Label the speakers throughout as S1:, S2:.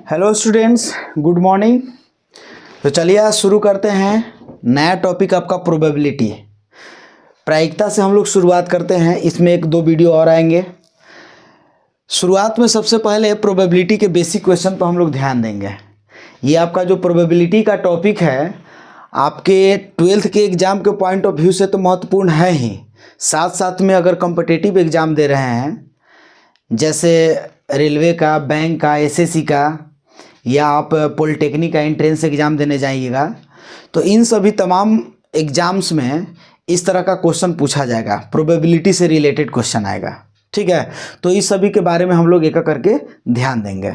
S1: Hello students, good morning. तो चलिए आज शुरू करते हैं नया टॉपिक आपका प्रोबेबिलिटी। प्रायिकता से हम लोग शुरुआत करते हैं। इसमें एक दो वीडियो और आएंगे। शुरुआत में सबसे पहले प्रोबेबिलिटी के बेसिक क्वेश्चन पर हम लोग ध्यान देंगे। ये आपका जो प्रोबेबिलिटी का टॉपिक है आपके 12th के एग्ज़ाम के पॉइंट ऑफ व्यू से तो महत्वपूर्ण है ही, साथ साथ में अगर कॉम्पिटिटिव एग्ज़ाम दे रहे हैं जैसे रेलवे का, बैंक का, एसएससी का, या आप पॉलिटेक्निक का एंट्रेंस एग्ज़ाम देने जाइएगा तो इन सभी तमाम एग्ज़ाम्स में इस तरह का क्वेश्चन पूछा जाएगा, प्रोबेबिलिटी से रिलेटेड क्वेश्चन आएगा। ठीक है, तो इस सभी के बारे में हम लोग एक एक करके ध्यान देंगे।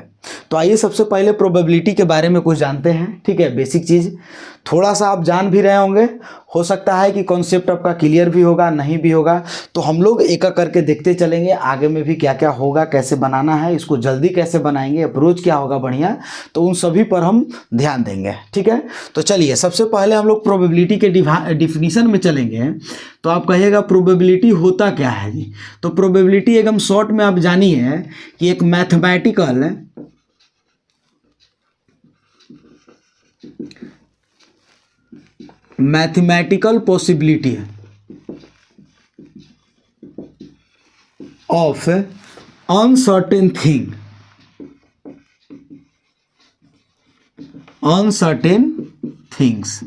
S1: तो आइए सबसे पहले प्रोबेबिलिटी के बारे में कुछ जानते हैं। ठीक है, बेसिक चीज़ थोड़ा सा आप जान भी रहे होंगे, हो सकता है कि कॉन्सेप्ट आपका क्लियर भी होगा, नहीं भी होगा। तो हम लोग एक एक करके देखते चलेंगे आगे में भी क्या क्या होगा, कैसे बनाना है, इसको जल्दी कैसे बनाएंगे, अप्रोच क्या होगा बढ़िया, तो उन सभी पर हम ध्यान देंगे। ठीक है, तो चलिए सबसे पहले हम लोग प्रोबेबिलिटी के डिफिनीशन में चलेंगे। तो आप कहिएगा प्रोबेबिलिटी होता क्या है जी। तो प्रोबेबिलिटी एकदम शॉर्ट में आप जानिए कि एक mathematical possibility of uncertain things.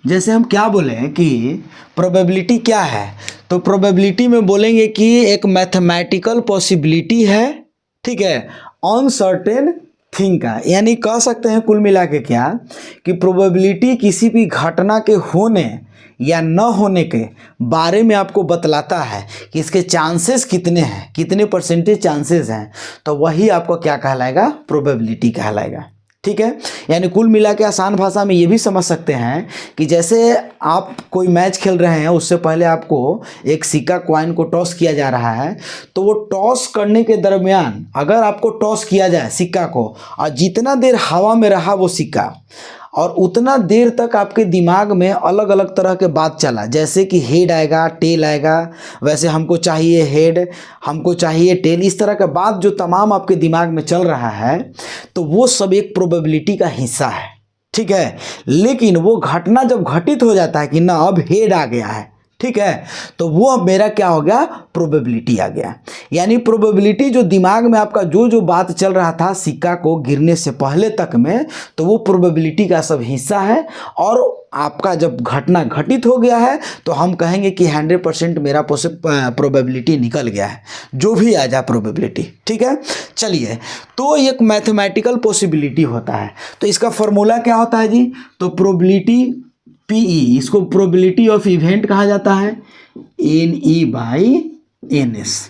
S1: जैसे हम क्या बोले कि प्रोबेबिलिटी क्या है, तो प्रोबेबिलिटी में बोलेंगे कि एक मैथमेटिकल पॉसिबिलिटी है, ठीक है, अनसर्टेन थिंग का। यानी कह सकते हैं कुल मिला के क्या कि प्रोबेबिलिटी किसी भी घटना के होने या न होने के बारे में आपको बतलाता है कि इसके चांसेस कितने हैं, कितने परसेंटेज चांसेस हैं, तो वही आपको क्या कहलाएगा, प्रोबेबिलिटी कहलाएगा। ठीक है, यानी कुल मिला के आसान भाषा में ये भी समझ सकते हैं कि जैसे आप कोई मैच खेल रहे हैं, उससे पहले आपको एक सिक्का कॉइन को टॉस किया जा रहा है, तो वो टॉस करने के दरमियान अगर आपको टॉस किया जाए सिक्का को और जितना देर हवा में रहा वो सिक्का और उतना देर तक आपके दिमाग में अलग अलग तरह के बात चला, जैसे कि हेड आएगा, टेल आएगा, वैसे हमको चाहिए हेड, हमको चाहिए टेल, इस तरह का बात जो तमाम आपके दिमाग में चल रहा है, तो वो सब एक प्रोबेबिलिटी का हिस्सा है। ठीक है, लेकिन वो घटना जब घटित हो जाता है कि ना अब हेड आ गया है, ठीक है, तो वो अब मेरा क्या हो गया, प्रोबेबिलिटी आ गया। यानी प्रोबेबिलिटी जो दिमाग में आपका जो जो बात चल रहा था सिक्का को गिरने से पहले तक में, तो वो प्रोबेबिलिटी का सब हिस्सा है। और आपका जब घटना घटित हो गया है तो हम कहेंगे कि 100% मेरा प्रोबेबिलिटी निकल गया है, जो भी आ जाए प्रोबेबिलिटी। ठीक है, चलिए, तो एक मैथमेटिकल पॉसिबिलिटी होता है, तो इसका फॉर्मूला क्या होता है जी, तो प्रोबेबिलिटी PE, इसको प्रोबेबिलिटी ऑफ इवेंट कहा जाता है, NE/NS।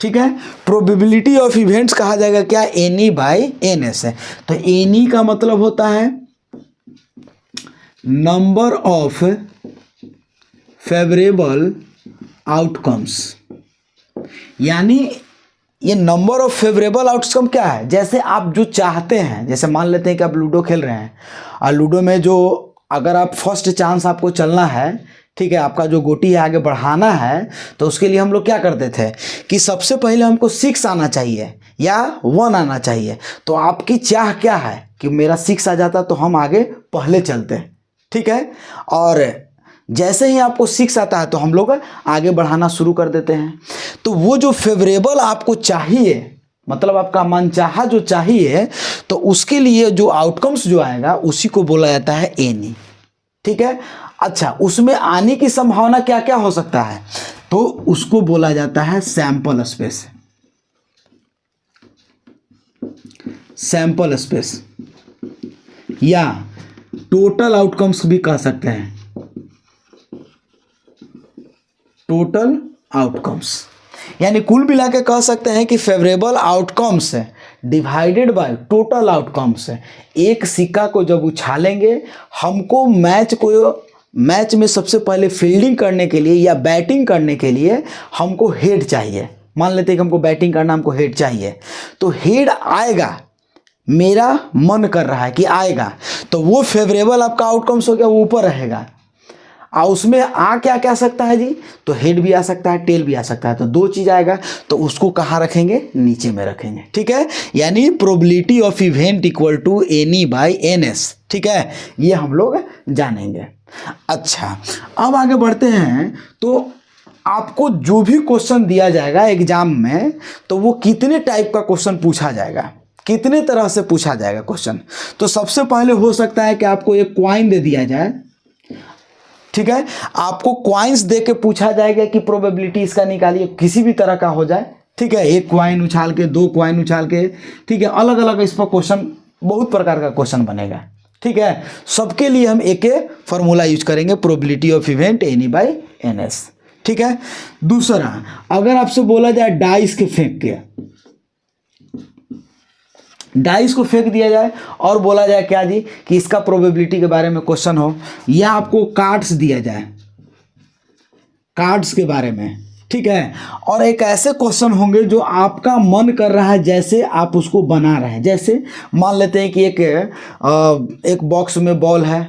S1: ठीक है, प्रोबेबिलिटी ऑफ इवेंट्स कहा जाएगा क्या, NE/NS है। तो NE का मतलब होता है नंबर ऑफ फेवरेबल आउटकम्स। यानी ये नंबर ऑफ फेवरेबल आउटकम क्या है, जैसे आप जो चाहते हैं, जैसे मान लेते हैं कि आप लूडो खेल रहे हैं और लूडो में जो अगर आप फर्स्ट चांस आपको चलना है, ठीक है, आपका जो गोटी है आगे बढ़ाना है, तो उसके लिए हम लोग क्या करते थे कि सबसे पहले हमको 6 आना चाहिए या 1 आना चाहिए। तो आपकी चाह क्या है कि मेरा 6 आ जाता तो हम आगे पहले चलते हैं। ठीक है, और जैसे ही आपको 6 आता है तो हम लोग आगे बढ़ाना शुरू कर देते हैं। तो वो जो फेवरेबल आपको चाहिए, मतलब आपका मनचाहा जो चाहिए, तो उसके लिए जो आउटकम्स जो आएगा उसी को बोला जाता है NE। ठीक है, अच्छा, उसमें आने की संभावना क्या क्या हो सकता है, तो उसको बोला जाता है सैंपल स्पेस या टोटल आउटकम्स भी कह सकते हैं, टोटल आउटकम्स। यानी कुल मिला के कह सकते हैं कि favourable outcomes divided by total outcomes. एक सिक्का को जब उछालेंगे, हमको मैच में सबसे पहले फील्डिंग करने के लिए या बैटिंग करने के लिए हमको हेड चाहिए। मान लेते हैं कि हमको बैटिंग करना, हमको हेड चाहिए, तो हेड आएगा, मेरा मन कर रहा है कि आएगा, तो वो फेवरेबल आपका आउटकम्स हो गया, वो ऊपर रहेगा। उसमें आ क्या क्या सकता है जी, तो हेड भी आ सकता है, टेल भी आ सकता है, तो दो चीज आएगा, तो उसको कहाँ रखेंगे, नीचे में रखेंगे। ठीक है, यानी probability of event equal to N E by N S. ठीक है, ये हम लोग जानेंगे। अच्छा, अब आगे बढ़ते हैं। तो आपको जो भी क्वेश्चन दिया जाएगा एग्जाम में, तो वो कितने टाइप का क्वेश्चन पूछा जाएगा, कितने तरह से पूछा जाएगा क्वेश्चन। तो सबसे पहले हो सकता है कि आपको एक क्वाइन दे दिया जाए। ठीक है, आपको क्वाइंस दे के पूछा जाएगा कि प्रोबेबिलिटी इसका निकालिए, किसी भी तरह का हो जाए। ठीक है, एक क्वाइन उछाल के, दो क्वाइन उछाल के, ठीक है, अलग अलग इस पर क्वेश्चन, बहुत प्रकार का क्वेश्चन बनेगा। ठीक है, सबके लिए हम एक फॉर्मूला यूज करेंगे, probability of event N E by N S. ठीक है, दूसरा, अगर आपसे बोला जाए डाइस के फेंक के, डाइस को फेंक दिया जाए और बोला जाए क्या जी, कि इसका प्रोबेबिलिटी के बारे में क्वेश्चन हो, या आपको कार्ड्स दिया जाए, कार्ड्स के बारे में। ठीक है, और एक ऐसे क्वेश्चन होंगे जो आपका मन कर रहा है जैसे आप उसको बना रहे हैं। जैसे मान लेते हैं कि एक बॉक्स में बॉल है,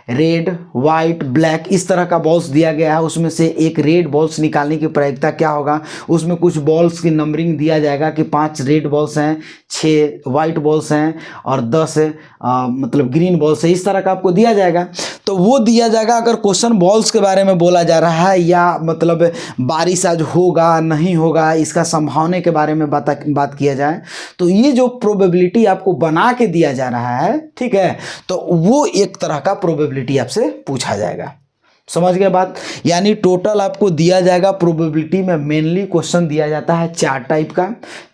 S1: रेड, वाइट, ब्लैक, इस तरह का बॉल्स दिया गया है, उसमें से एक रेड बॉल्स निकालने की प्रायिकता क्या होगा। उसमें कुछ बॉल्स की नंबरिंग दिया जाएगा कि 5 रेड बॉल्स हैं, 6 वाइट बॉल्स हैं और 10 मतलब ग्रीन बॉल्स है, इस तरह का आपको दिया जाएगा। तो वो दिया जाएगा अगर क्वेश्चन बॉल्स के बारे में बोला जा रहा है, या मतलब बारिश आज होगा नहीं होगा, इसका संभावना के बारे में बात किया जाए, तो ये जो प्रोबेबिलिटी आपको बना के दिया जा रहा है, ठीक है, तो वो एक तरह का प्रोबेबिलिटी आपसे पूछा जाएगा। समझ गए बात। यानी टोटल आपको दिया जाएगा, प्रोबेबिलिटी में मेनली क्वेश्चन दिया जाता है 4 टाइप का।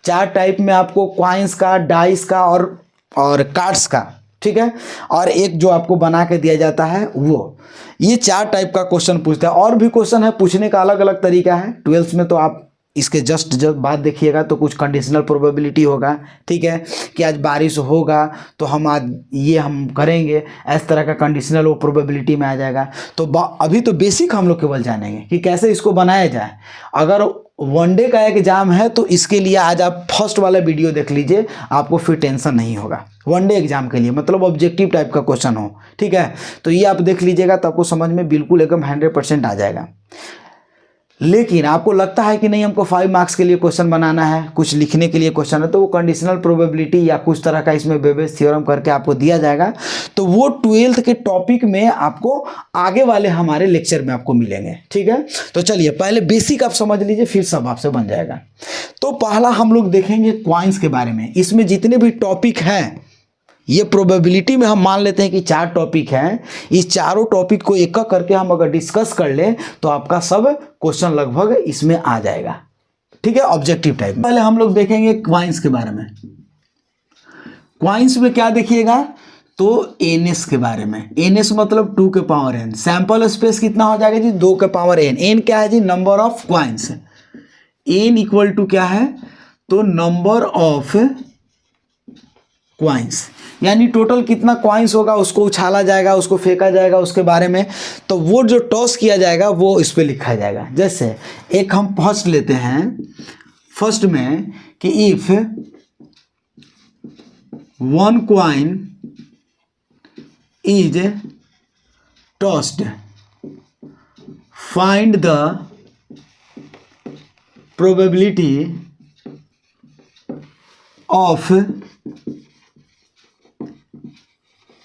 S1: 4 टाइप में आपको क्वाइंस का, डाइस का और कार्ड्स का, ठीक है, और एक जो आपको बना के दिया जाता है वो, ये 4 टाइप का क्वेश्चन पूछता है। और भी क्वेश्चन है, पूछने का अलग अलग तरीका है। 12th में तो आप इसके जब बात देखिएगा तो कुछ कंडीशनल प्रोबेबिलिटी होगा। ठीक है, कि आज बारिश होगा तो हम आज ये हम करेंगे, इस तरह का कंडीशनल वो प्रोबेबिलिटी में आ जाएगा। तो अभी तो बेसिक हम लोग केवल जानेंगे कि कैसे इसको बनाया जाए। अगर वनडे का एग्जाम है तो इसके लिए आज आप फर्स्ट वाला वीडियो देख लीजिए, आपको फिर टेंशन नहीं होगा। वनडे एग्जाम के लिए मतलब ऑब्जेक्टिव टाइप का क्वेश्चन हो, ठीक है, तो ये आप देख लीजिएगा तो आपको समझ में बिल्कुल एकदम 100% आ जाएगा। लेकिन आपको लगता है कि नहीं हमको 5 मार्क्स के लिए क्वेश्चन बनाना है, कुछ लिखने के लिए क्वेश्चन है, तो वो कंडीशनल प्रोबेबिलिटी या कुछ तरह का इसमें बेबेज थ्योरम करके आपको दिया जाएगा। तो वो 12th के टॉपिक में आपको आगे वाले हमारे लेक्चर में आपको मिलेंगे। ठीक है, तो चलिए पहले बेसिक आप समझ लीजिए, फिर सब आपसे बन जाएगा। तो पहला हम लोग देखेंगे क्वाइंस के बारे में। इसमें जितने भी टॉपिक हैं, ये प्रोबेबिलिटी में हम मान लेते हैं कि 4 टॉपिक हैं, इस चारों टॉपिक को एक एक करके हम अगर डिस्कस कर लें तो आपका सब क्वेश्चन लगभग इसमें आ जाएगा। ठीक है, ऑब्जेक्टिव टाइप। पहले हम लोग देखेंगे क्वाइंस के बारे में। क्वाइंस में क्या देखिएगा, तो एनएस के बारे में। एनएस मतलब 2 के पावर n। सैंपल स्पेस कितना हो जाएगा जी, 2 के पावर n। n क्या है जी, number of coins. n equal to क्या है, तो नंबर ऑफ क्वाइंस, यानी टोटल कितना क्वाइंस होगा उसको उछाला जाएगा, उसको फेंका जाएगा, उसके बारे में। तो वो जो टॉस किया जाएगा वो इस पे लिखा जाएगा। जैसे एक हम फर्स्ट लेते हैं, फर्स्ट में कि if 1 coin is tossed find the probability of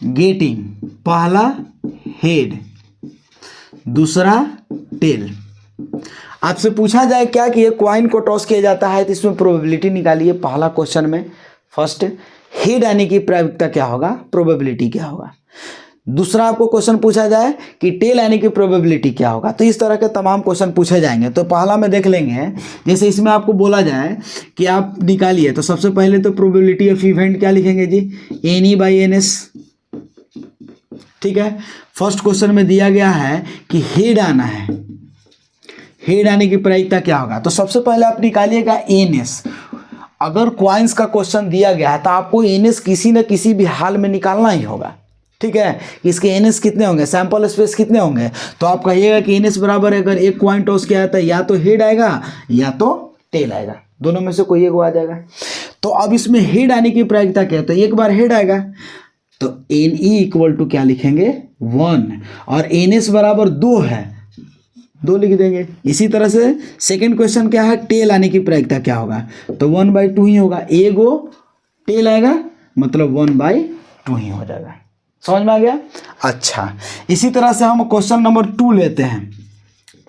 S1: getting, पहला हेड, दूसरा टेल। आपसे पूछा जाए क्या कि ये क्वाइन को टॉस किया जाता है तो इसमें प्रोबेबिलिटी निकालिए। पहला क्वेश्चन में फर्स्ट हेड आने की प्रायिकता क्या होगा, प्रोबेबिलिटी क्या होगा। दूसरा आपको क्वेश्चन पूछा जाए कि टेल आने की प्रोबेबिलिटी क्या होगा। तो इस तरह के तमाम क्वेश्चन पूछे जाएंगे। तो पहला में देख लेंगे, जैसे इसमें आपको बोला जाए कि आप निकालिए, तो सबसे पहले तो प्रोबेबिलिटी ऑफ इवेंट क्या लिखेंगे जी, एनी बाई एन एस। ठीक है, फर्स्ट क्वेश्चन में दिया गया है कि हेड आना है, हेड आने की प्रायिकता क्या होगा। तो सबसे पहले आप निकालिएगा एन एस। अगर क्वाइंस का क्वेश्चन दिया गया है तो आपको एन एस किसी न किसी भी हाल में निकालना ही होगा। ठीक है, इसके एन एस कितने होंगे, सैंपल स्पेस कितने होंगे। तो आप कहिएगा कि एन एस बराबर अगर एक क्वाइन टॉस किया जाता है या तो हेड आएगा या तो टेल आएगा, दोनों में से कोई एक आ जाएगा। तो अब इसमें हेड आने की प्रायिकता क्या है, तो एक बार हेड आएगा। तो एन ई इक्वल टू क्या लिखेंगे 1, और एन एस बराबर 2 है, 2 लिख देंगे। इसी तरह से सेकंड क्वेश्चन क्या है, टेल आने की प्रायिकता क्या होगा, तो 1/2 ही होगा, ए गो टेल आएगा मतलब 1/2 ही हो जाएगा। समझ में आ गया। अच्छा, इसी तरह से हम क्वेश्चन नंबर 2 लेते हैं।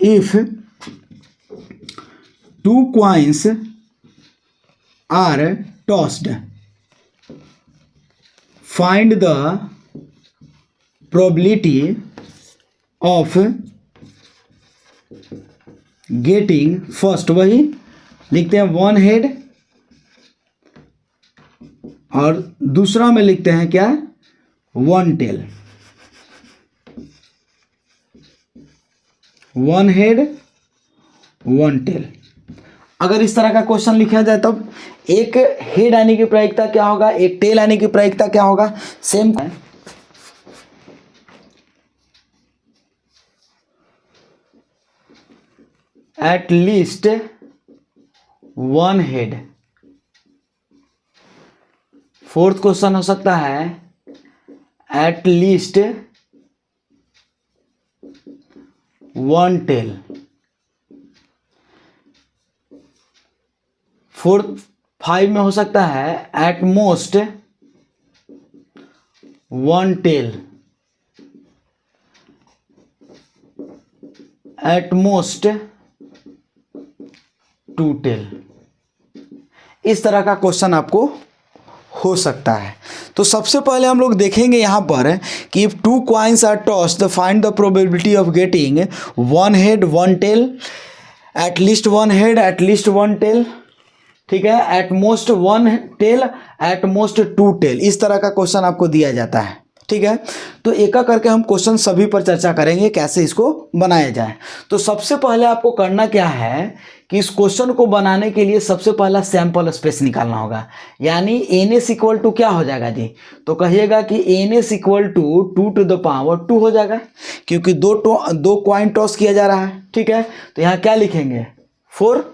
S1: If 2 coins are tossed, find the probability of getting first, वही लिखते हैं 1 head, और दूसरा में लिखते हैं क्या 1 tail, 1 head 1 tail। अगर इस तरह का क्वेश्चन लिखा जाए तब एक हेड आने की प्रायिकता क्या होगा, एक टेल आने की प्रायिकता क्या होगा, same at least 1 head. Fourth question हो सकता है एट लीस्ट 1 टेल। 5 में हो सकता है at most 1 tail, at most 2 tail. इस तरह का क्वेश्चन आपको हो सकता है। तो सबसे पहले हम लोग देखेंगे यहाँ पर कि if 2 coins are tossed, find the probability of getting 1 head 1 tail, at least 1 head at least 1 tail, ठीक है, at most 1 tail at most 2 tail. इस तरह का क्वेश्चन आपको दिया जाता है, ठीक है। तो एक करके हम क्वेश्चन सभी पर चर्चा करेंगे कैसे इसको बनाया जाए। तो सबसे पहले आपको करना क्या है कि इस क्वेश्चन को बनाने के लिए सबसे पहला सैंपल स्पेस निकालना होगा, यानी एन एस इक्वल टू क्या हो जाएगा जी, तो कहिएगा कि N S equal to 2 to the power 2 हो जाएगा, क्योंकि दो कॉइन टॉस किया जा रहा है, ठीक है। तो यहाँ क्या लिखेंगे 4,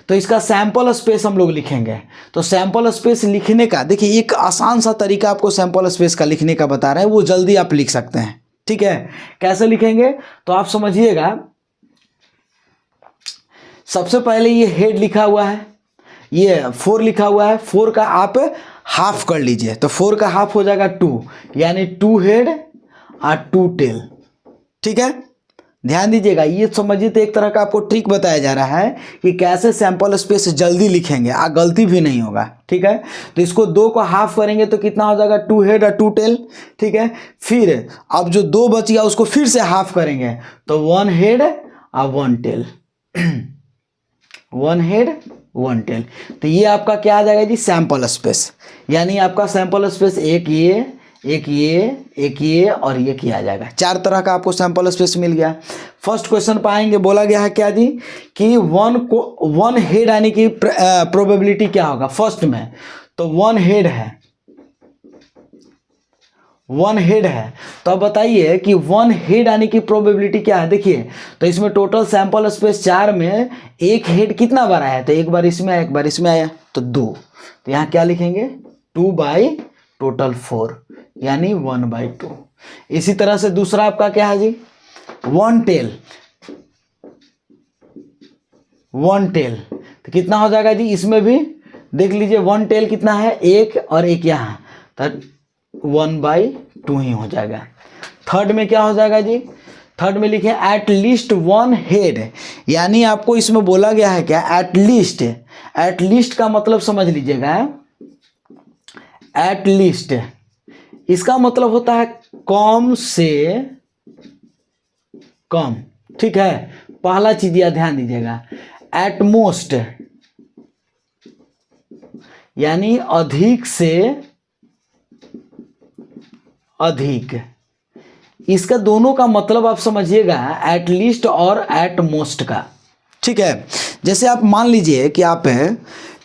S1: तो इसका सैंपल स्पेस हम लोग लिखेंगे। तो सैंपल स्पेस लिखने का देखिए एक आसान सा तरीका आपको सैंपल स्पेस का लिखने का बता रहे हैं, वो जल्दी आप लिख सकते हैं, ठीक है। कैसे लिखेंगे तो आप समझिएगा, सबसे पहले ये हेड लिखा हुआ है, ये 4 लिखा हुआ है, 4 का आप हाफ कर लीजिए, तो 4 का हाफ हो जाएगा 2, यानी 2 हेड और 2 टेल, ठीक है। ध्यान दीजिएगा, ये समझिए तो एक तरह का आपको ट्रिक बताया जा रहा है कि कैसे सैंपल स्पेस जल्दी लिखेंगे, गलती भी नहीं होगा, ठीक है। तो इसको 2 को हाफ करेंगे तो कितना हो जाएगा 2 हेड और 2 टेल, ठीक है। फिर अब जो 2 बच गया उसको फिर से हाफ करेंगे तो 1 हेड और 1 टेल, 1 हेड 1 टेल। तो ये आपका क्या आ जाएगा जी सैंपल स्पेस, यानी आपका सैंपल स्पेस एक ये और ये किया जाएगा। 4 तरह का आपको सैंपल स्पेस मिल गया। फर्स्ट क्वेश्चन पाएंगे, बोला गया है क्या जी कि 1 हेड आने की प्रोबेबिलिटी क्या होगा फर्स्ट में, तो 1 हेड है, 1 हेड है। तो अब बताइए कि 1 हेड आने की प्रोबेबिलिटी क्या है। देखिए तो इसमें टोटल सैंपल स्पेस 4 में एक हेड कितना बार आया, तो एक बार इसमें आया, एक बार इसमें आया, तो 2। तो यहाँ क्या लिखेंगे 2 बाई टोटल 4, यानी 1/2। इसी तरह से दूसरा आपका क्या है जी 1 टेल, 1 टेल तो कितना हो जाएगा जी, इसमें भी देख लीजिए 1 टेल कितना है, एक और एक यहाँ, तो 1/2 ही हो जाएगा। थर्ड में क्या हो जाएगा जी, थर्ड में लिखे एट लीस्ट 1 हेड, यानी आपको इसमें बोला गया है क्या एट लीस्ट। एट लीस्ट का मतलब समझ लीजिएगा, एट लीस्ट इसका मतलब होता है कम से कम, ठीक है। पहला चीज यह ध्यान दीजिएगा, एट मोस्ट यानी अधिक से अधिक, इसका दोनों का मतलब आप समझिएगा एट लीस्ट और एट मोस्ट का, ठीक है। जैसे आप मान लीजिए कि आप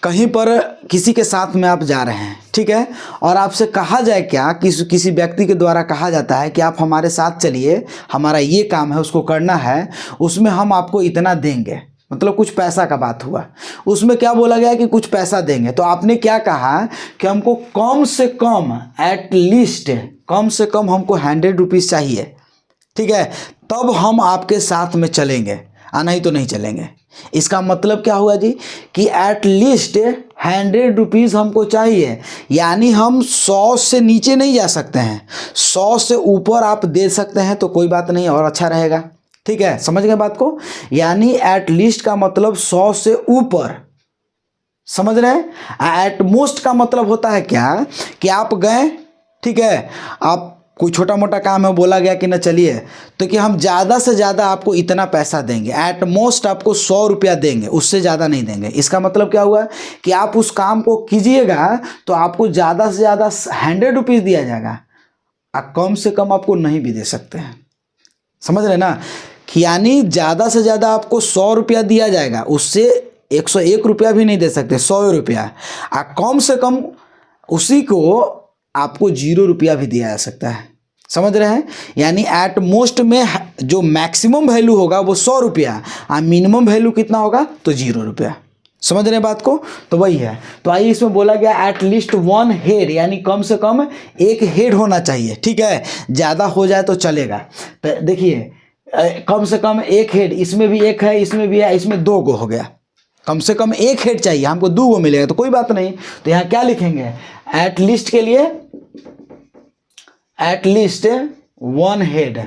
S1: कहीं पर किसी के साथ में आप जा रहे हैं, ठीक है, और आपसे कहा जाए क्या, किसी व्यक्ति के द्वारा कहा जाता है कि आप हमारे साथ चलिए, हमारा ये काम है उसको करना है, उसमें हम आपको इतना देंगे, मतलब कुछ पैसा का बात हुआ, उसमें क्या बोला गया कि कुछ पैसा देंगे। तो आपने क्या कहा कि हमको कम से कम एटलीस्ट कम से कम हमको 100 रुपीज़ चाहिए, ठीक है, तब हम आपके साथ में चलेंगे, नहीं तो नहीं चलेंगे। इसका मतलब क्या हुआ जी कि एटलीस्ट 100 रुपीज़ हमको चाहिए, यानी हम 100 से नीचे नहीं जा सकते हैं, 100 से ऊपर आप दे सकते हैं तो कोई बात नहीं और अच्छा रहेगा, ठीक है, समझ गए बात को। यानी एटलीस्ट का मतलब 100 से ऊपर, समझ रहे हैं। एट मोस्ट का मतलब होता है क्या कि आप गए, ठीक है, आप कोई छोटा मोटा काम है, बोला गया कि ना चलिए, तो कि हम ज़्यादा से ज़्यादा आपको इतना पैसा देंगे, एट मोस्ट आपको 100 रुपया देंगे, उससे ज़्यादा नहीं देंगे। इसका मतलब क्या हुआ कि आप उस काम को कीजिएगा तो आपको ज़्यादा से ज़्यादा 100 रुपीज़ दिया जाएगा, कम से कम आपको नहीं भी दे सकते हैं, समझ रहे ना। यानी ज़्यादा से ज़्यादा आपको 100 रुपया दिया जाएगा, उससे 101 रुपया भी नहीं दे सकते, 100 रुपया, कम से कम उसी को आपको 0 रुपया भी दिया जा सकता है, समझ रहे हैं। यानी एट मोस्ट में जो मैक्सिमम वैल्यू होगा वो 100 रुपया, और मिनिमम वैल्यू कितना होगा तो 0 रुपया, समझ रहे हैं बात को। तो वही है। तो आइए इसमें बोला गया एट लीस्ट 1 हेड, यानी कम से कम एक हेड होना चाहिए, ठीक है, ज़्यादा हो जाए तो चलेगा। तो देखिए कम से कम एक हेड, इसमें भी एक है, इसमें भी है, इसमें 2 गो हो गया, कम से कम एक हेड चाहिए, हमको 2 गो मिलेगा तो कोई बात नहीं। तो यहाँ क्या लिखेंगे एट लीस्ट के लिए, एट लीस्ट 1 हेड,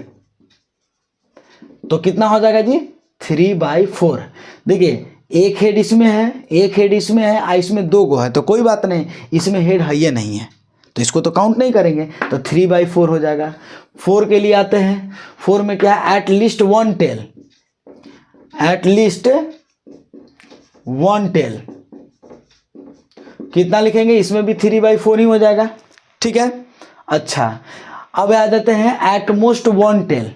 S1: तो कितना हो जाएगा जी 3/4। देखिए एक हेड इसमें है, एक हेड इसमें है, इसमें 2 गो है तो कोई बात नहीं, इसमें हेड है ये नहीं है तो इसको तो काउंट नहीं करेंगे, तो 3/4 हो जाएगा। 4 के लिए आते हैं, 4 में क्या है at least 1 tail, at least 1 tail कितना लिखेंगे, इसमें भी 3/4 ही हो जाएगा, ठीक है। अच्छा अब आ जाते हैं at most 1 tail,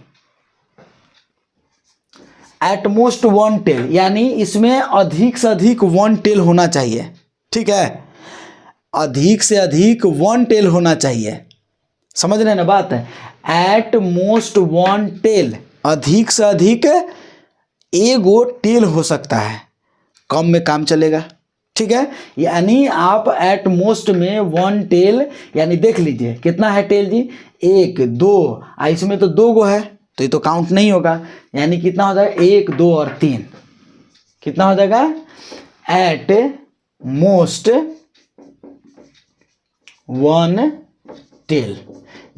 S1: at most 1 tail, यानी इसमें अधिक से अधिक 1 टेल होना चाहिए, ठीक है, अधिक से अधिक 1 टेल होना चाहिए, समझ रहे हैं ना बात है। एट मोस्ट 1 टेल, अधिक से अधिक एगो टेल हो सकता है, कम में काम चलेगा, ठीक है। यानी आप एट मोस्ट में 1 टेल, यानी देख लीजिए कितना है टेल जी 1 2, इसमें तो 2 गो है तो ये तो काउंट नहीं होगा, यानी कितना हो जाएगा 1 2 और 3, कितना हो जाएगा एट मोस्ट 1 टेल,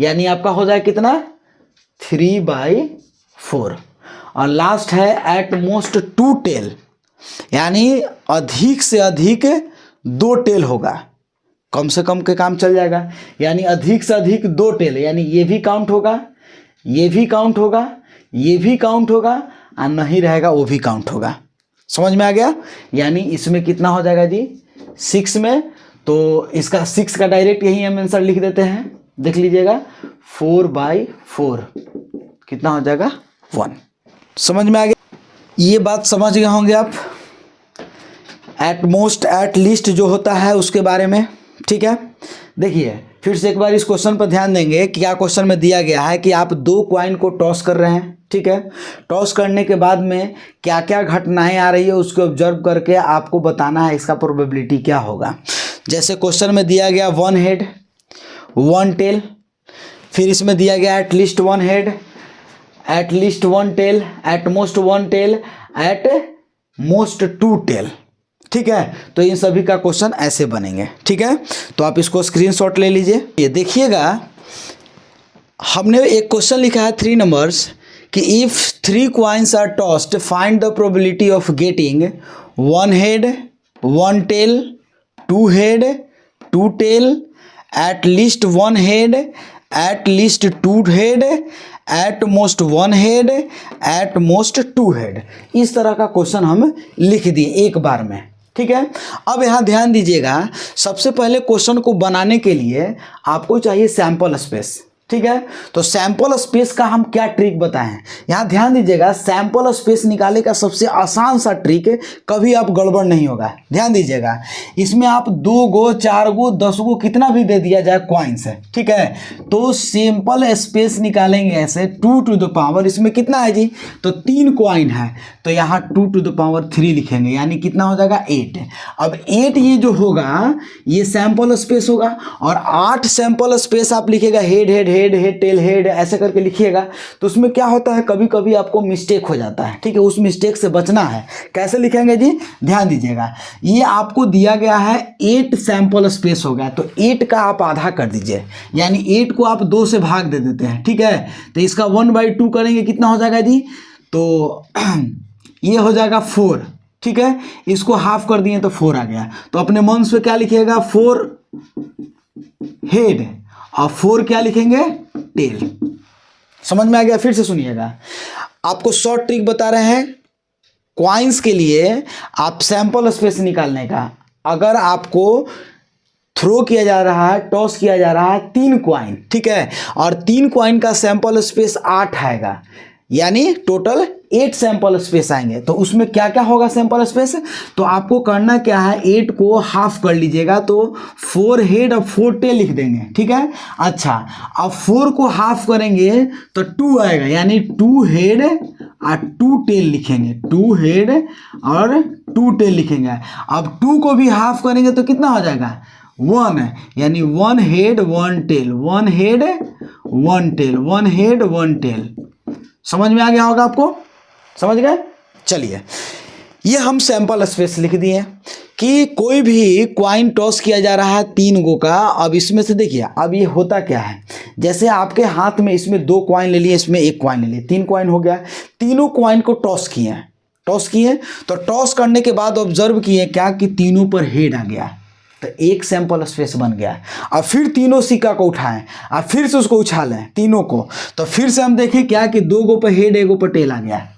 S1: यानी आपका हो जाएगा कितना 3/4। और लास्ट है एट मोस्ट 2 टेल, यानी अधिक से अधिक 2 टेल होगा, कम से कम के काम चल जाएगा, यानी अधिक से अधिक 2 टेल, यानी ये भी काउंट होगा, ये भी काउंट होगा, ये भी काउंट होगा, और नहीं रहेगा वो भी काउंट होगा, समझ में आ गया। यानी इसमें कितना हो जाएगा जी 6 में, तो इसका 6 का डायरेक्ट यही हम आंसर लिख देते हैं, देख लीजिएगा 4/4 कितना हो जाएगा 1, समझ में आ गया। ये बात समझ गए होंगे आप एट मोस्ट एट लीस्ट जो होता है उसके बारे में, ठीक है। देखिए फिर से एक बार इस क्वेश्चन पर ध्यान देंगे, क्या क्वेश्चन में दिया गया है कि आप 2 कॉइन को टॉस कर रहे हैं, ठीक है, टॉस करने के बाद में क्या क्या घटनाएं आ रही है उसको ऑब्जर्व करके आपको बताना है इसका प्रोबेबिलिटी क्या होगा। जैसे क्वेश्चन में दिया गया 1 हेड 1 टेल, फिर इसमें दिया गया at least 1 head, at least 1 tail, at most 1 tail, at most 2 tail, ठीक है। तो इन सभी का क्वेश्चन ऐसे बनेंगे, ठीक है। तो आप इसको स्क्रीनशॉट ले लीजिए। ये देखिएगा हमने एक क्वेश्चन लिखा है 3 नंबर्स कि if 3 coins are tossed find the probability of getting 1 head 1 tail 2 head 2 tail, at least 1 head, at least 2 head, at most 1 head, at most 2 head. इस तरह का क्वेश्चन हम लिख दिए एक बार में, ठीक है। अब यहाँ ध्यान दीजिएगा, सबसे पहले क्वेश्चन को बनाने के लिए आपको चाहिए सैंपल स्पेस, ठीक है। तो सैंपल स्पेस का हम क्या ट्रिक बताएं, यहाँ ध्यान दीजिएगा। सैंपल स्पेस निकालने का सबसे आसान सा ट्रिक है, कभी आप गड़बड़ नहीं होगा। ध्यान दीजिएगा, इसमें आप 2 गो 4 गो 10 गो कितना भी दे दिया जाए कॉइन्स है, ठीक है। तो सैंपल स्पेस निकालेंगे ऐसे 2 टू द पावर, इसमें कितना है जी, तो 3 कॉइन है, तो यहाँ 2 टू द पावर 3 लिखेंगे, यानी कितना हो जाएगा 8। अब 8 ये जो होगा ये सैंपल स्पेस होगा, और 8 सैंपल स्पेस आप लिखेगा head head head head tail head ऐसे करके लिखिएगा। तो उसमें क्या होता है, कभी कभी आपको मिस्टेक हो जाता है, ठीक है। उस मिस्टेक से बचना है। कैसे लिखेंगे जी, ध्यान दीजिएगा। ये आपको दिया गया है 8 सैंपल स्पेस हो गया, तो 8 का आप आधा कर दीजिए, यानी 8 को आप 2 से भाग दे देते हैं, ठीक है। तो इसका 1/2 करेंगे, कितना हो जाएगा जी, तो ये हो जाएगा 4, ठीक है। इसको हाफ कर दिए तो 4 आ गया। तो अपने मन से क्या लिखिएगा, 4 हेड और 4 क्या लिखेंगे, टेल। समझ में आ गया। फिर से सुनिएगा, आपको शॉर्ट ट्रिक बता रहे हैं क्वाइंस के लिए। आप सैंपल स्पेस निकालने का, अगर आपको थ्रो किया जा रहा है, टॉस किया जा रहा है 3 क्वाइन, ठीक है, और 3 क्वाइन का सैंपल स्पेस 8 आएगा, यानी टोटल 8 सैंपल स्पेस आएंगे। तो उसमें क्या क्या होगा सैंपल स्पेस, तो आपको करना क्या है, 8 को हाफ कर लीजिएगा, तो 4 हेड और 4 टेल लिख देंगे, ठीक है। अच्छा, अब 4 को हाफ करेंगे तो 2 आएगा, यानी 2 हेड और 2 टेल लिखेंगे, 2 हेड और 2 टेल लिखेंगे। अब 2 को भी हाफ करेंगे तो कितना हो जाएगा, 1, यानी 1 head 1 tail, 1 head 1 tail, 1 head 1 tail. समझ में आ गया होगा आपको, समझ गए। चलिए, ये हम सैंपल स्पेस लिख दिए कि कोई भी क्वाइन टॉस किया जा रहा है 3 गो का। अब इसमें से देखिए, अब ये होता क्या है, जैसे आपके हाथ में इसमें 2 क्वाइन ले लिए, इसमें 1 क्वाइन ले लिए, 3 क्वाइन हो गया। तीनों क्वाइन को टॉस किए, तो टॉस करने के बाद ऑब्जर्व किए क्या कि तीनों पर हेड आ गया, तो 1 सैंपल स्पेस बन गया। अब फिर तीनों सिक्का को उठाएं, अब फिर से उसको उछालें तीनों को, तो फिर से हम देखें क्या कि 2 गो पर हेड 1 गो पर टेल आ गया,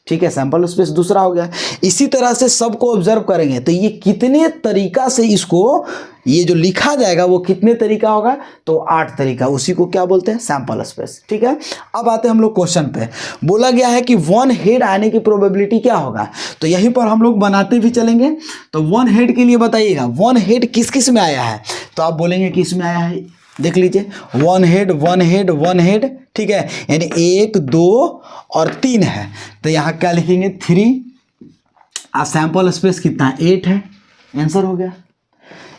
S1: ठीक है, सैंपल स्पेस दूसरा हो गया। इसी तरह से सबको ऑब्जर्व करेंगे, तो ये कितने तरीका से इसको ये जो लिखा जाएगा वो कितने तरीका होगा, तो 8 तरीका, उसी को क्या बोलते हैं, सैंपल स्पेस, ठीक है। अब आते हैं हम लोग क्वेश्चन पे। बोला गया है कि 1 हेड आने की प्रोबेबिलिटी क्या होगा, तो यहीं पर हम लोग बनाते भी चलेंगे। तो 1 हेड के लिए बताइएगा, 1 हेड किस किस में आया है, तो आप बोलेंगे कि इसमें आया है, देख लीजिए 1 हेड 1 हेड 1 हेड, ठीक है, यानी 1 2 और 3 है, तो यहाँ क्या लिखेंगे 3। सैंपल स्पेस कितना है, 8 है, आंसर हो गया।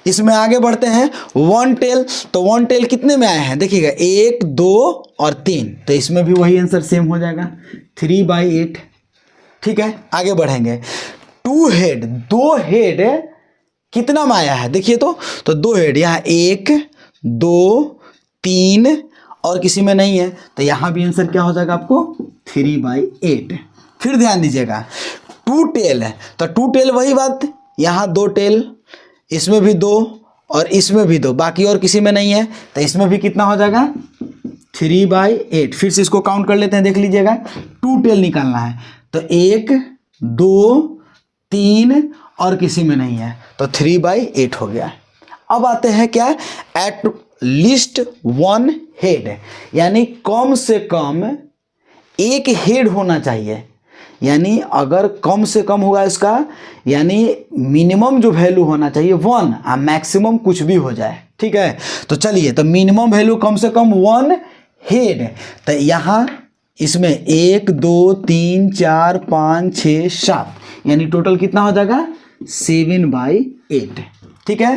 S1: इसमें आगे बढ़ते हैं, 1 टेल, तो 1 टेल कितने में आए हैं, देखिएगा 1 2 और 3, तो इसमें भी वही आंसर सेम हो जाएगा, 3/8, ठीक है। आगे बढ़ेंगे, 2 हेड, 2 हेड कितना में आया है, देखिए तो 2 हेड, यहाँ 1 2 3 और किसी में नहीं है, तो यहाँ भी आंसर क्या हो जाएगा आपको 3/8। फिर ध्यान दीजिएगा, 2 टेल है, तो 2 टेल वही बात, यहाँ 2 टेल, इसमें भी 2 और इसमें भी 2, बाकी और किसी में नहीं है, तो इसमें भी कितना हो जाएगा 3/8। फिर से इसको काउंट कर लेते हैं, देख लीजिएगा 2 टेल निकालना है, तो 1 2 3 और किसी में नहीं है, तो 3/8 हो गया। अब आते हैं क्या, एट लीस्ट 1 हेड, यानी कम से कम 1 हेड होना चाहिए, यानी अगर कम से कम होगा इसका, यानी मिनिमम जो वैल्यू होना चाहिए 1 और मैक्सिमम कुछ भी हो जाए, ठीक है। तो चलिए, तो मिनिमम वैल्यू कम से कम 1 हेड, तो यहाँ इसमें 1 2 3 4 5 6 7, यानी टोटल कितना हो जाएगा 7/8, ठीक है।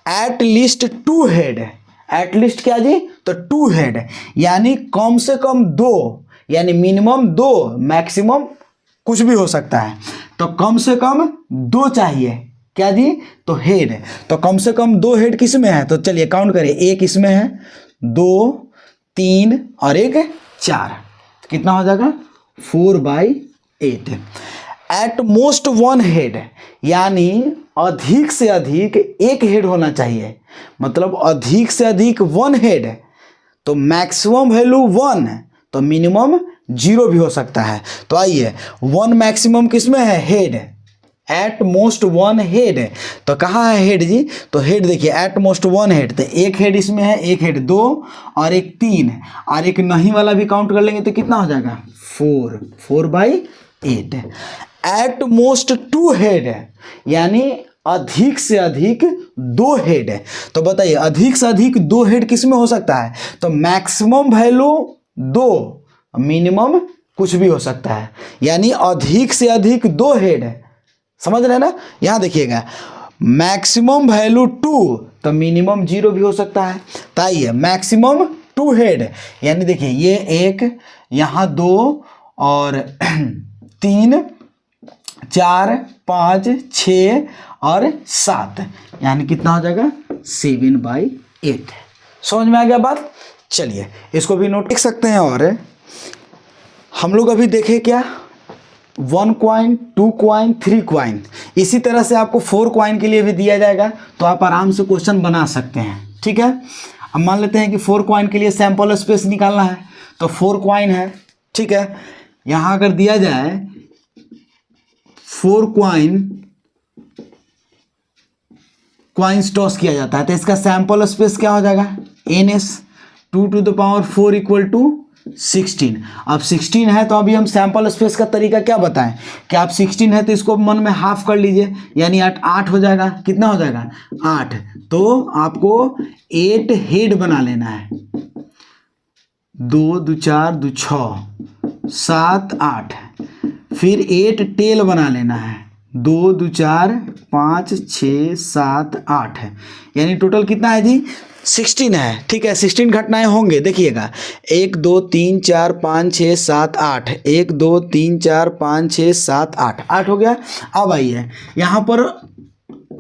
S1: At least 2 head, at least क्या जी, तो 2 हेड, यानी कम से कम 2, यानी मिनिमम 2, मैक्सिमम कुछ भी हो सकता है, तो कम से कम 2 चाहिए, क्या जी, तो हेड, तो कम से कम 2 हेड किस में है, तो चलिए काउंट करिए, 1 इसमें है, 2 3 और 1 4, कितना हो जाएगा 4/8। एट मोस्ट 1 हेड, यानी अधिक से अधिक 1 हेड होना चाहिए, मतलब अधिक से अधिक 1 हेड, तो मैक्सिमम वैल्यू 1, तो मिनिमम 0 भी हो सकता है। तो आइए, 1 मैक्सिमम किस में है, head, at most one head. तो कहाँ है हेड जी, तो हेड देखिए एट मोस्ट वन हेड, तो एक हेड इसमें है, एक हेड 2 और एक 3 और एक नहीं वाला भी काउंट कर लेंगे तो कितना हो जाएगा 4/8। एट मोस्ट 2 हेड है, यानी अधिक से अधिक 2 हेड है। तो बताइए अधिक से अधिक 2 हेड किस में हो सकता है, तो मैक्सिमम वैल्यू 2, मिनिमम कुछ भी हो सकता है, यानी अधिक से अधिक 2 हेड है। समझ रहे हैं ना, यहां देखिएगा मैक्सिमम वैल्यू 2 तो मिनिमम 0 भी हो सकता है। ताइए मैक्सिमम 2 हेड, यानी देखिए ये एक, यहाँ 2 और 3 4 5 6 और 7, यानी कितना हो जाएगा 7/8। समझ में आ गया बात। चलिए इसको भी नोट लिख सकते हैं। और हम लोग अभी देखें क्या 1 कॉइन 2 कॉइन 3 कॉइन, इसी तरह से आपको 4 कॉइन के लिए भी दिया जाएगा, तो आप आराम से क्वेश्चन बना सकते हैं। ठीक है, अब मान लेते हैं कि 4 कॉइन के लिए सैंपल स्पेस निकालना है, तो 4 कॉइन है। ठीक है, यहाँ अगर दिया जाए 4 कॉइन्स टॉस किया जाता है, तो इसका सैंपल स्पेस क्या हो जाएगा NS 2⁴ = 16। अब 16 है तो अभी हम सैंपल स्पेस का तरीका क्या बताएं कि आप 16 है तो इसको मन में हाफ कर लीजिए, यानी 8 हो जाएगा। कितना हो जाएगा 8। तो आपको 8 हेड बना लेना है, 2 2 4 2 6 7 8। फिर 8 टेल बना लेना है, 2 2 4 5 6 7 8 है, यानी टोटल कितना है जी 16 है। ठीक है, 16 घटनाएं होंगे, देखिएगा 1 2 3 4 5 6 7 8, 1 2 3 4 5 6 7 8, 8 हो गया। अब आइए यहाँ पर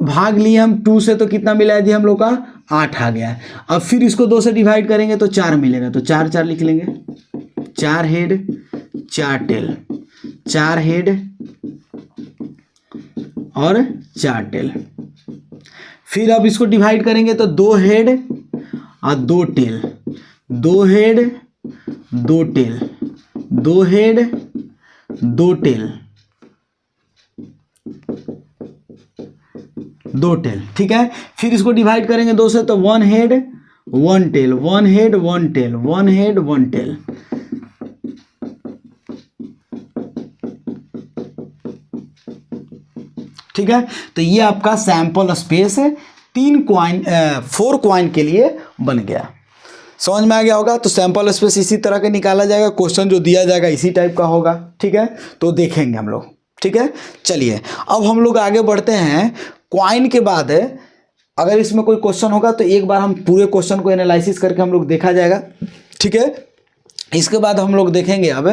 S1: भाग लिए हम 2 से, तो कितना मिला है जी हम लोग का 8 आ गया है। अब फिर इसको 2 से डिवाइड करेंगे तो 4 मिलेगा, तो 4 4 लिख लेंगे, 4 हेड 4 टेल, 4 हेड और 4 टेल। फिर अब इसको डिवाइड करेंगे तो 2 हेड और 2 tail, 2 head 2 tail, 2 head 2 tail, 2 tail. ठीक है, फिर इसको डिवाइड करेंगे 2 से, तो 1 head 1 tail, 1 head 1 tail, 1 head 1 tail. ठीक है, तो ये आपका सैंपल स्पेस है 4 कॉइन के लिए बन गया। समझ में आ गया होगा। तो सैंपल स्पेस इसी तरह के निकाला जाएगा, क्वेश्चन जो दिया जाएगा इसी टाइप का होगा। ठीक है, तो देखेंगे हम लोग। ठीक है, चलिए अब हम लोग आगे बढ़ते हैं। कॉइन के बाद अगर इसमें कोई क्वेश्चन होगा तो एक बार हम पूरे क्वेश्चन को एनालिसिस करके हम लोग देखा जाएगा। ठीक है, इसके बाद हम लोग देखेंगे अब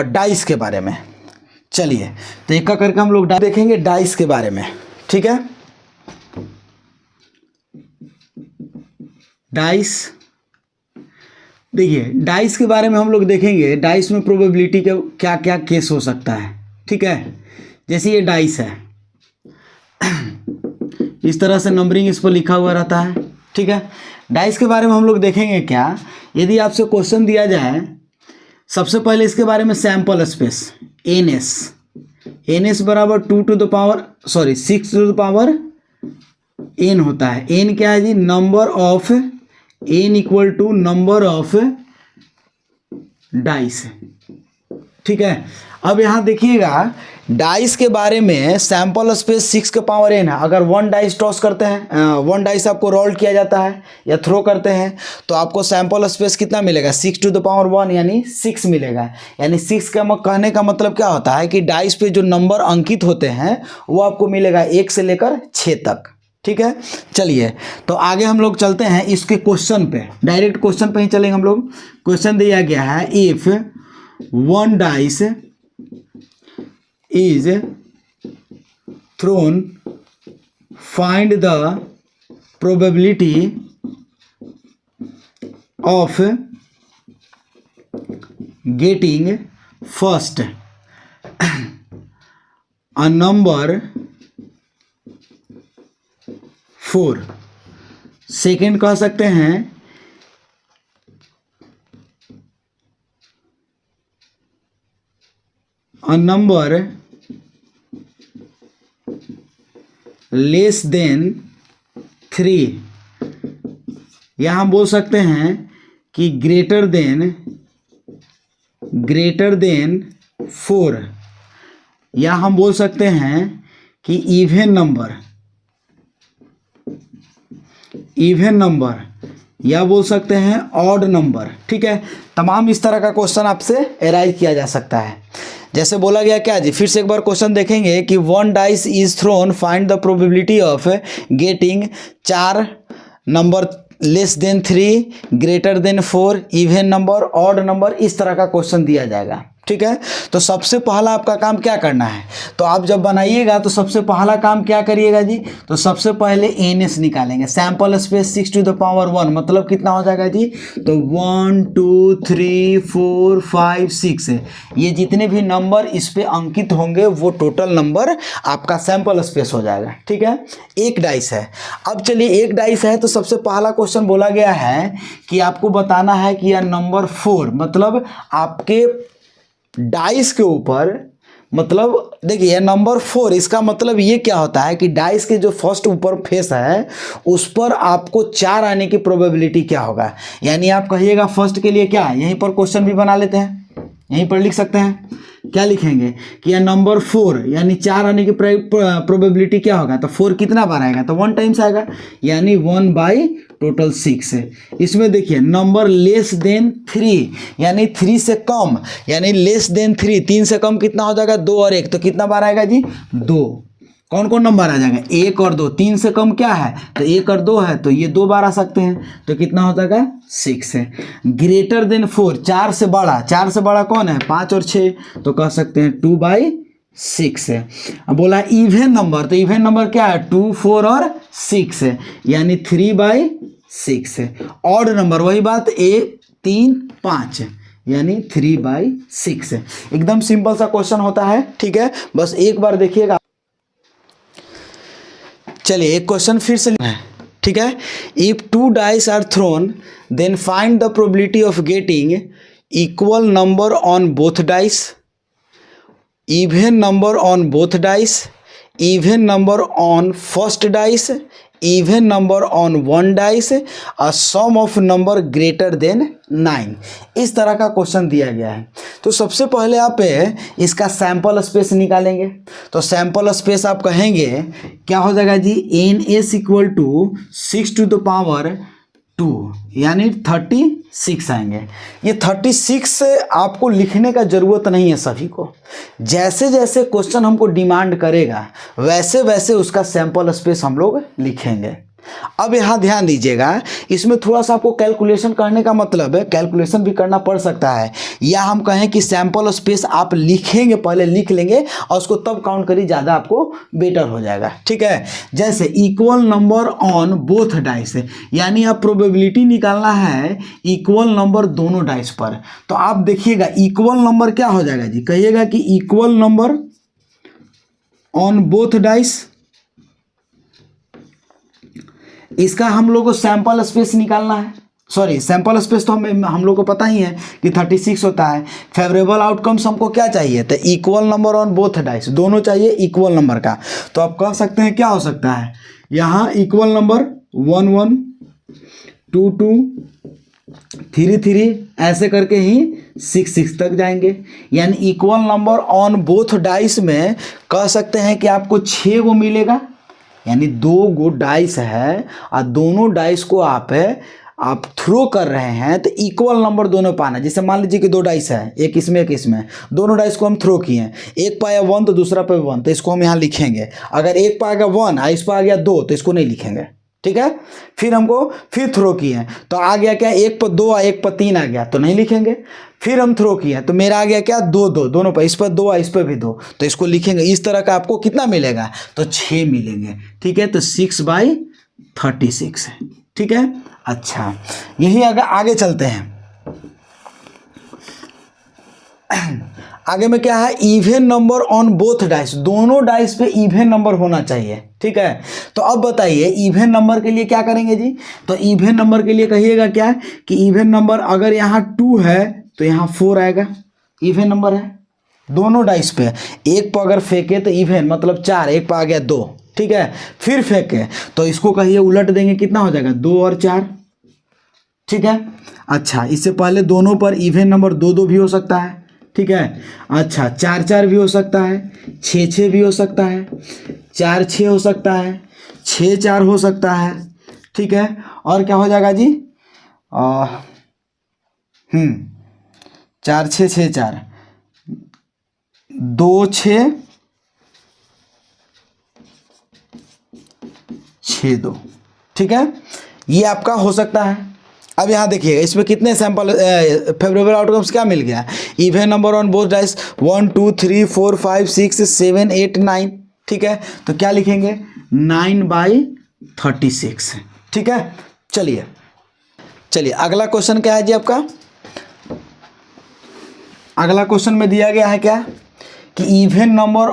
S1: डाइस के बारे में। चलिए तो एक का करके हम लोग देखेंगे डाइस के बारे में। ठीक है, डाइस, देखिए डाइस के बारे में हम लोग देखेंगे। डाइस में प्रोबेबिलिटी के क्या क्या केस हो सकता है। ठीक है, जैसे ये डाइस है, इस तरह से नंबरिंग इस पर लिखा हुआ रहता है। ठीक है, डाइस के बारे में हम लोग देखेंगे क्या, यदि आपसे क्वेश्चन दिया जाए, सबसे पहले इसके बारे में सैंपल स्पेस NS बराबर 6 टू द पावर n होता है। n क्या है जी, number of n equal to number of dice. ठीक है, अब यहाँ देखिएगा डाइस के बारे में सैंपल स्पेस 6 के पावर n है। अगर 1 डाइस टॉस करते हैं, 1 डाइस आपको रोल किया जाता है या थ्रो करते हैं, तो आपको सैंपल स्पेस कितना मिलेगा 6 टू द पावर 1, यानी 6 मिलेगा। यानी 6 का कहने का मतलब क्या होता है कि डाइस पे जो नंबर अंकित होते हैं वो आपको मिलेगा 1 से लेकर 6 तक। ठीक है, चलिए तो आगे हम लोग चलते हैं इसके क्वेश्चन पे, डायरेक्ट क्वेश्चन पे ही चलेंगे हम लोग। क्वेश्चन दिया गया है, if 1 dice is thrown, find the probability of getting first a number 4, second कह सकते हैं a number लेस देन 3, या हम बोल सकते हैं कि ग्रेटर देन 4, या हम बोल सकते हैं कि इवन नंबर, या बोल सकते हैं ऑड नंबर। ठीक है, तमाम इस तरह का क्वेश्चन आपसे एराइज किया जा सकता है। जैसे बोला गया क्या जी, फिर से एक बार क्वेश्चन देखेंगे कि 1 dice is throne, find the probability of getting 4 number less than 3, greater than 4, even number, odd number, इस तरह का क्वेश्चन दिया जाएगा। ठीक है, तो सबसे पहला आपका काम क्या करना है, तो आप जब बनाइएगा तो सबसे पहला काम क्या करिएगा जी, तो सबसे पहले एनएस निकालेंगे, sample space 6 to the power 1, मतलब कितना हो जाएगा जी, तो 1 2 3 4 5 6 है, ये जितने भी नंबर इस पे अंकित होंगे वो टोटल नंबर आपका सैंपल स्पेस हो जाएगा। ठीक है, एक डाइस है। अब चलिए एक डाइस है तो सबसे पहला क्वेश्चन बोला गया है कि आपको बताना है कि यह नंबर 4, मतलब आपके डाइस के ऊपर, मतलब देखिए नंबर 4, इसका मतलब ये क्या होता है कि डाइस के जो फर्स्ट ऊपर फेस है उस पर आपको 4 आने की प्रोबेबिलिटी क्या होगा, यानी आप कहिएगा फर्स्ट के लिए क्या, यहीं पर क्वेश्चन भी बना लेते हैं, यहीं पर लिख सकते हैं, क्या लिखेंगे कि यह नंबर 4 यानी 4 आने की प्रोबेबिलिटी क्या होगा, तो 4 कितना बार आएगा, तो 1 टाइम्स आएगा, यानी 1 बाई टोटल 6 है। इसमें देखिए नंबर लेस देन 3 यानी 3 से कम, यानी लेस देन 3, 3 से कम कितना हो जाएगा, 2 और 1, तो कितना बार आएगा जी, 2। कौन कौन नंबर आ जाएगा, 1 और 2, 3 से कम क्या है, तो 1 और 2 है, तो ये 2 बार आ सकते हैं, तो कितना हो जाएगा 6 है। ग्रेटर देन 4, 4 से बड़ा, 4 से बड़ा कौन है, 5 और 6, तो कह सकते हैं 2/6 है। अब बोला इवन नंबर, तो इवन नंबर क्या है, 2 4 और 6 है, यानी 3/6 है। ऑड नंबर वही बात, 1 3 5 है, यानी 3/6 है। एकदम सिंपल सा क्वेश्चन होता है। ठीक है, बस एक बार देखिएगा। चलिए एक क्वेश्चन फिर से है। ठीक है, if 2 dice are thrown then find the probability of getting equal number on both dice, even number on both dice, even number on first dice, even number on one dice, a sum of number greater than 9। इस तरह का question दिया गया है। तो सबसे पहले आप इसका सैंपल स्पेस निकालेंगे, तो सैंपल स्पेस आप कहेंगे क्या हो जाएगा जी, NS equal to 6 to the power 2 यानी 36 आएंगे। ये 36 से आपको लिखने का ज़रूरत नहीं है सभी को, जैसे जैसे क्वेश्चन हमको डिमांड करेगा वैसे वैसे उसका सैंपल स्पेस हम लोग लिखेंगे। अब यहाँ ध्यान दीजिएगा, इसमें थोड़ा सा आपको कैलकुलेशन करने का मतलब है, कैलकुलेशन भी करना पड़ सकता है, या हम कहें कि सैंपल स्पेस आप लिखेंगे, पहले लिख लेंगे और उसको तब काउंट करिए, ज़्यादा आपको बेटर हो जाएगा। ठीक है, जैसे equal number on both dice, यानी आप प्रोबेबिलिटी निकालना है इक्वल नंबर दोनों डाइस पर, तो आप देखिएगा इक्वल नंबर क्या हो जाएगा जी, कहिएगा कि equal number on both dice, इसका हम लोग को सैंपल स्पेस निकालना है। सॉरी, सैंपल स्पेस तो हम लोग को पता ही है कि 36 होता है। फेवरेबल आउटकम्स हमको क्या चाहिए, तो equal number on both dice, दोनों चाहिए इक्वल नंबर का। तो आप कह सकते हैं क्या हो सकता है, यहाँ इक्वल नंबर 1 1 2 2 3 3 ऐसे करके ही 6 6 तक जाएंगे, यानी equal number on both dice में कह सकते हैं कि आपको 6 गो मिलेगा, यानी 2 गो डाइस है और दोनों डाइस को आप थ्रो कर रहे हैं, तो इक्वल नंबर दोनों पाना। जैसे मान लीजिए कि 2 डाइस है, एक इसमें एक इसमें, दोनों डाइस को हम थ्रो किए हैं, एक पाया 1 तो दूसरा पे 1, तो इसको हम यहाँ लिखेंगे। अगर एक पाएगा 1 और इस पर आ गया 2 तो इसको नहीं लिखेंगे। ठीक है, फिर हमको फिर थ्रो किए हैं तो आ गया क्या, एक पर 2 और एक पर 3 आ गया तो नहीं लिखेंगे। फिर हम थ्रो किए हैं तो मेरा आ गया क्या, 2 2, दोनों पर, इस पर 2 और इस पर भी 2, तो इसको लिखेंगे। इस तरह का आपको कितना मिलेगा, तो 6 मिलेंगे। ठीक है, तो 6/36 है। ठीक है, अच्छा यही अगर आगे चलते हैं, आगे में क्या है, even number on both dice, दोनों डाइस पे इवन नंबर होना चाहिए। ठीक है, तो अब बताइए इवन नंबर के लिए क्या करेंगे जी, तो इवन नंबर के लिए कहिएगा क्या कि इवन नंबर अगर यहाँ 2 है तो यहाँ 4 आएगा, इवन नंबर है, दोनों डाइस पे, एक पर अगर फेंके तो इवन मतलब 4, एक पर आ गया 2, ठीक है, फिर फेंके तो इसको कहिए उलट देंगे, कितना हो जाएगा 2 और 4, ठीक है। अच्छा, इससे पहले दोनों पर इवन नंबर 2 2 भी हो सकता है, ठीक है। अच्छा, 4 4 भी हो सकता है, 6 6 भी हो सकता है, 4 6 हो सकता है, 6 4 हो सकता है, ठीक है। और क्या हो जाएगा जी 4 6 6 4 2 6 6 2, ठीक है, ये आपका हो सकता है। अब यहाँ देखिएगा इसमें कितने सैंपल फेवरेबल आउटकम्स क्या मिल गया, even number on both dice 1 2 3 4 5 6 7 8 9, ठीक है। तो क्या लिखेंगे 9/36, ठीक है। चलिए अगला क्वेश्चन क्या है जी आपका, अगला क्वेश्चन में दिया गया है क्या कि even number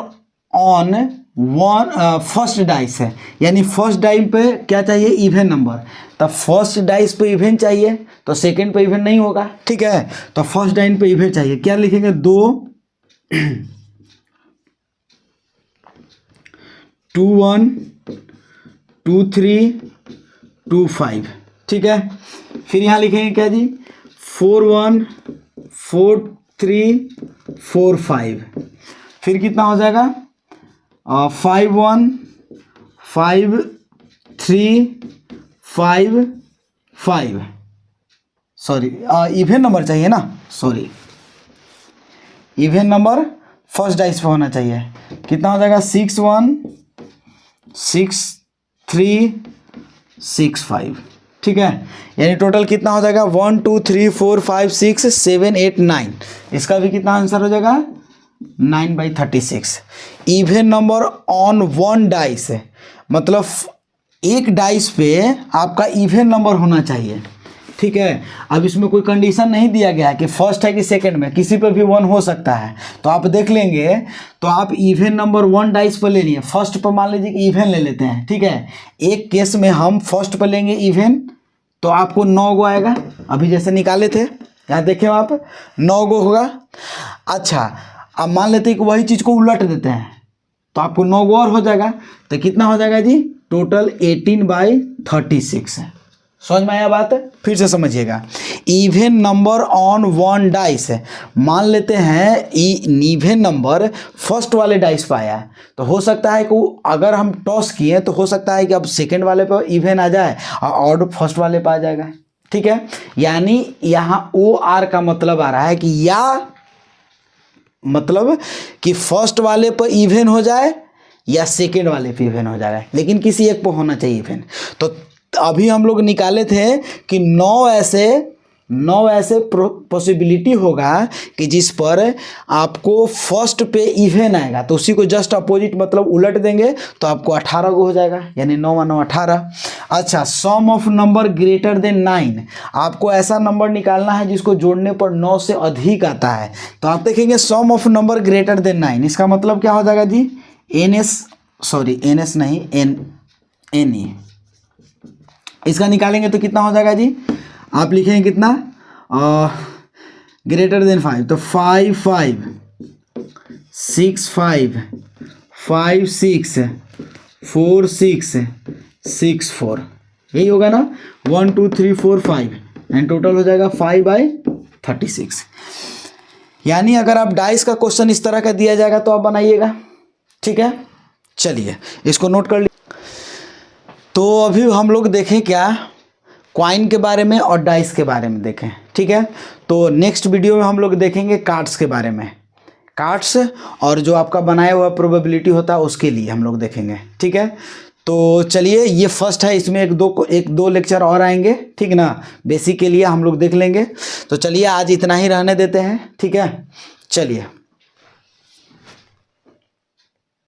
S1: on first dice है, यानी फर्स्ट डाइस पे क्या चाहिए इवन नंबर, तब फर्स्ट डाइस पे इवन चाहिए तो सेकंड पे इवन नहीं होगा, ठीक है। तो फर्स्ट डाइस पे इवन चाहिए, क्या लिखेंगे 2 2 1 2 3 2 5, ठीक है। फिर यहाँ लिखेंगे क्या जी 4 1 4 3 4 5, फिर कितना हो जाएगा 5 1 5 3 5 5, सॉरी इवन नंबर चाहिए ना, sorry even number first dice पे होना चाहिए, कितना हो जाएगा 6 1 6 3 6 5, ठीक है। यानी टोटल कितना हो जाएगा 1 2 3 4 5 6 7 8 9, इसका भी कितना आंसर हो जाएगा 9/36। Even number on one dice है, मतलब एक डाइस पे आपका इवन नंबर होना चाहिए, ठीक है। अब इसमें कोई कंडीशन नहीं दिया गया है कि फर्स्ट है कि सेकंड में, किसी पे भी 1 हो सकता है, तो आप देख लेंगे। तो आप इवन नंबर 1 डाइस पर ले लिए, फर्स्ट पर मान लीजिए कि इवन ले लेते हैं, ठीक है। एक केस में हम फर्स्ट पर लेंगे इवन, तो आपको 9 गो आएगा, अभी जैसे निकाले थे, यहाँ देखें आप 9 गो होगा। अच्छा, अब मान लेते हैं कि वही चीज़ को उलट देते हैं तो आपको 9 गो और हो जाएगा, तो कितना हो जाएगा जी टोटल 18/36 है। समझ में आया बात, फिर से समझिएगा। Even number on one dice है, मान लेते हैं इवन नंबर फर्स्ट वाले डाइस पर आया है, तो हो सकता है कि अगर हम टॉस किए तो हो सकता है कि अब सेकंड वाले पर इवन आ जाए और ऑड फर्स्ट वाले पर आ जाएगा, ठीक है। यानी यहाँ OR का मतलब आ रहा है कि या मतलब कि फर्स्ट वाले पर इवन हो जाए या सेकंड वाले पे इवन हो जाए, लेकिन किसी एक पर होना चाहिए इवन। तो अभी हम लोग निकाले थे कि 9 ऐसे पॉसिबिलिटी होगा कि जिस पर आपको फर्स्ट पे इवन आएगा, तो उसी को जस्ट अपोजिट मतलब उलट देंगे तो आपको 18 को हो जाएगा, यानी 9 9 18। अच्छा, सम ऑफ नंबर ग्रेटर देन 9, आपको ऐसा नंबर निकालना है जिसको जोड़ने पर 9 से अधिक आता है, तो आप देखेंगे सम ऑफ नंबर ग्रेटर देन 9, इसका मतलब क्या हो जाएगा जी NS नहीं NE, इसका निकालेंगे तो कितना हो जाएगा जी, आप लिखेंगे कितना ग्रेटर देन 5, तो 5 5 6 5 5 6 4 6 6 4, यही होगा ना 1 2 3 4 5, एंड टोटल हो जाएगा 5/36। यानी अगर आप डाइस का क्वेश्चन इस तरह का दिया जाएगा तो आप बनाइएगा, ठीक है। चलिए इसको नोट कर लीजिए। तो अभी हम लोग देखें क्या, कॉइन के बारे में और डाइस के बारे में देखें, ठीक है। तो नेक्स्ट वीडियो में हम लोग देखेंगे कार्ड्स के बारे में, कार्ड्स और जो आपका बनाया हुआ प्रोबेबिलिटी होता है उसके लिए हम लोग देखेंगे, ठीक है। तो चलिए, ये फर्स्ट है, इसमें एक दो लेक्चर और आएंगे, ठीक ना, बेसिक के लिए हम लोग देख लेंगे। तो चलिए आज इतना ही रहने देते हैं, ठीक है। चलिए।